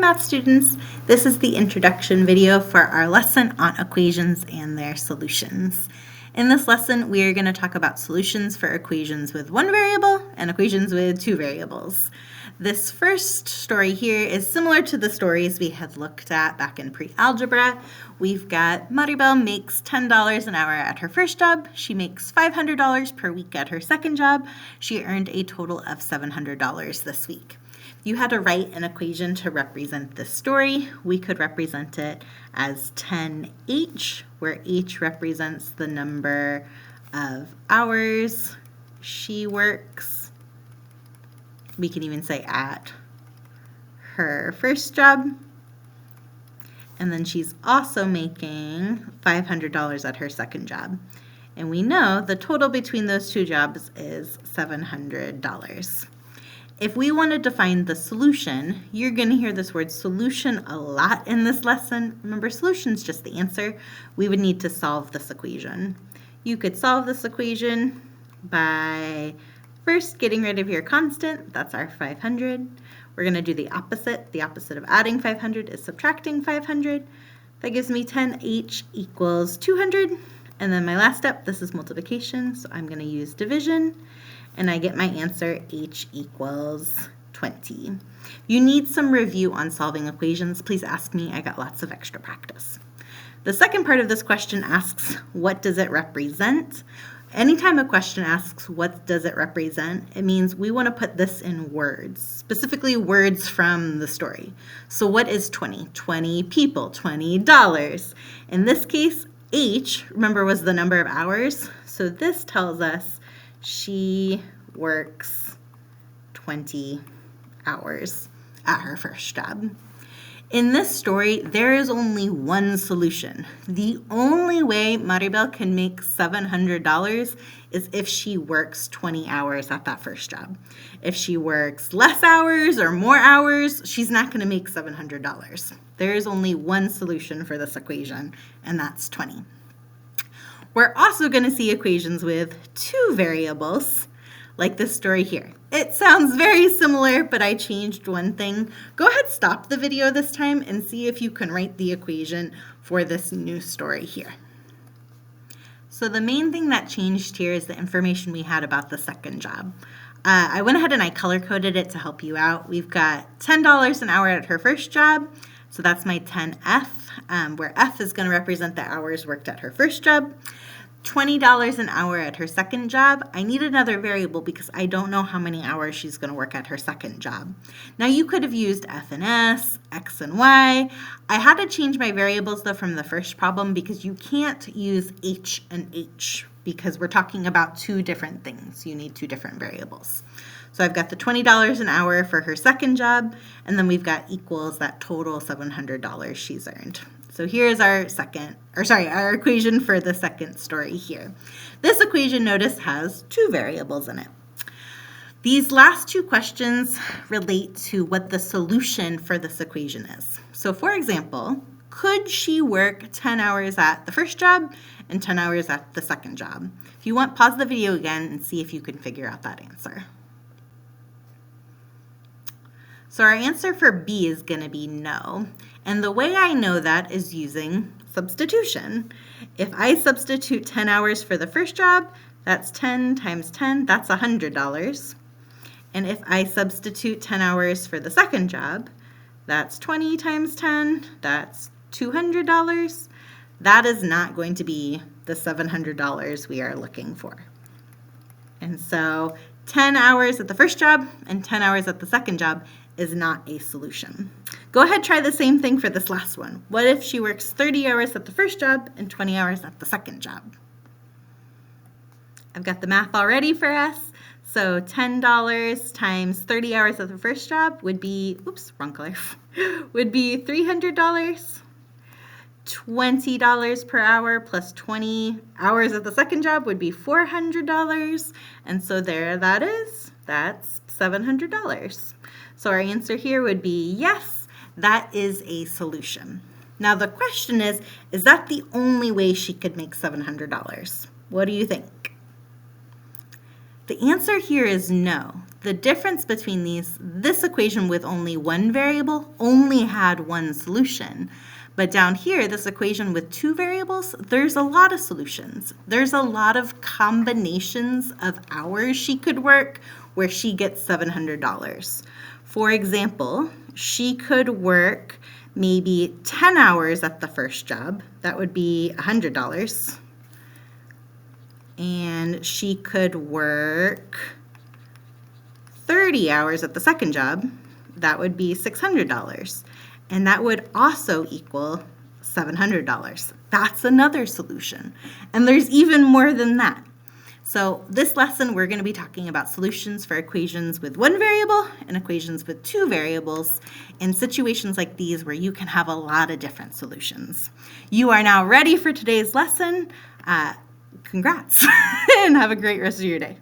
math students. This is the introduction video for our lesson on equations and their solutions. In this lesson, we are going to talk about solutions for equations with one variable and equations with two variables. This first story here is similar to the stories we had looked at back in pre-algebra. We've got Maribel makes $10 an hour at her first job. She makes $500 per week at her second job. She earned a total of $700 this week. If you had to write an equation to represent this story, we could represent it as 10h, where h represents the number of hours she works. We can even say at her first job. And then she's also making $500 at her second job. And we know the total between those two jobs is $700. If we wanted to find the solution, you're going to hear this word solution a lot in this lesson. Remember, solution is just the answer. We would need to solve this equation. You could solve this equation by first getting rid of your constant. That's our 500. We're going to do the opposite. The opposite of adding 500 is subtracting 500. That gives me 10h equals 200. And then my last step, this is multiplication, so I'm going to use division. And I get my answer, h equals 20. If you need some review on solving equations, please ask me. I got lots of extra practice. The second part of this question asks, what does it represent? Anytime a question asks, what does it represent, it means we want to put this in words, specifically words from the story. So what is 20? 20 people, $20. In this case, h, remember, was the number of hours. So this tells us she works 20 hours at her first job. In this story, there is only one solution. The only way Maribel can make $700 is if she works 20 hours at that first job. If she works less hours or more hours, she's not going to make $700. There is only one solution for this equation, and that's 20. We're also going to see equations with two variables, like this story here. It sounds very similar, but I changed one thing. Go ahead, stop the video this time and see if you can write the equation for this new story here. So the main thing that changed here is the information we had about the second job. I went ahead and I color-coded it to help you out. We've got $10 an hour at her first job, so that's my 10f, where f is going to represent the hours worked at her first job. $20 an hour at her second job. I need another variable because I don't know how many hours she's going to work at her second job. Now you could have used f and s, x and y. I had to change my variables though from the first problem because you can't use h and h because we're talking about two different things. You need two different variables. So I've got the $20 an hour for her second job, and then we've got equals that total $700 she's earned. So here's our equation for the second story here. This equation, notice, has two variables in it. These last two questions relate to what the solution for this equation is. So for example, could she work 10 hours at the first job and 10 hours at the second job? If you want, pause the video again and see if you can figure out that answer. So our answer for B is going to be no. And the way I know that is using substitution. If I substitute 10 hours for the first job, that's 10 times 10, that's $100. And if I substitute 10 hours for the second job, that's 20 times 10, that's $200. That is not going to be the $700 we are looking for. And so 10 hours at the first job and 10 hours at the second job is not a solution. Go ahead, try the same thing for this last one. What if she works 30 hours at the first job and 20 hours at the second job? I've got the math all ready for us. So $10 times 30 hours at the first job would be, oops, wrong color, would be $300. $20 per hour plus 20 hours at the second job would be $400. And so there that is. That's $700. So our answer here would be yes, that is a solution. Now the question is that the only way she could make $700? What do you think? The answer here is no. The difference between this equation with only one variable only had one solution. But down here, this equation with two variables, there's a lot of solutions. There's a lot of combinations of hours she could work where she gets $700. For example, she could work maybe 10 hours at the first job. That would be $100. And she could work 30 hours at the second job. That would be $600. And that would also equal $700. That's another solution. And there's even more than that. So this lesson, we're going to be talking about solutions for equations with one variable and equations with two variables in situations like these where you can have a lot of different solutions. You are now ready for today's lesson. Congrats, and have a great rest of your day.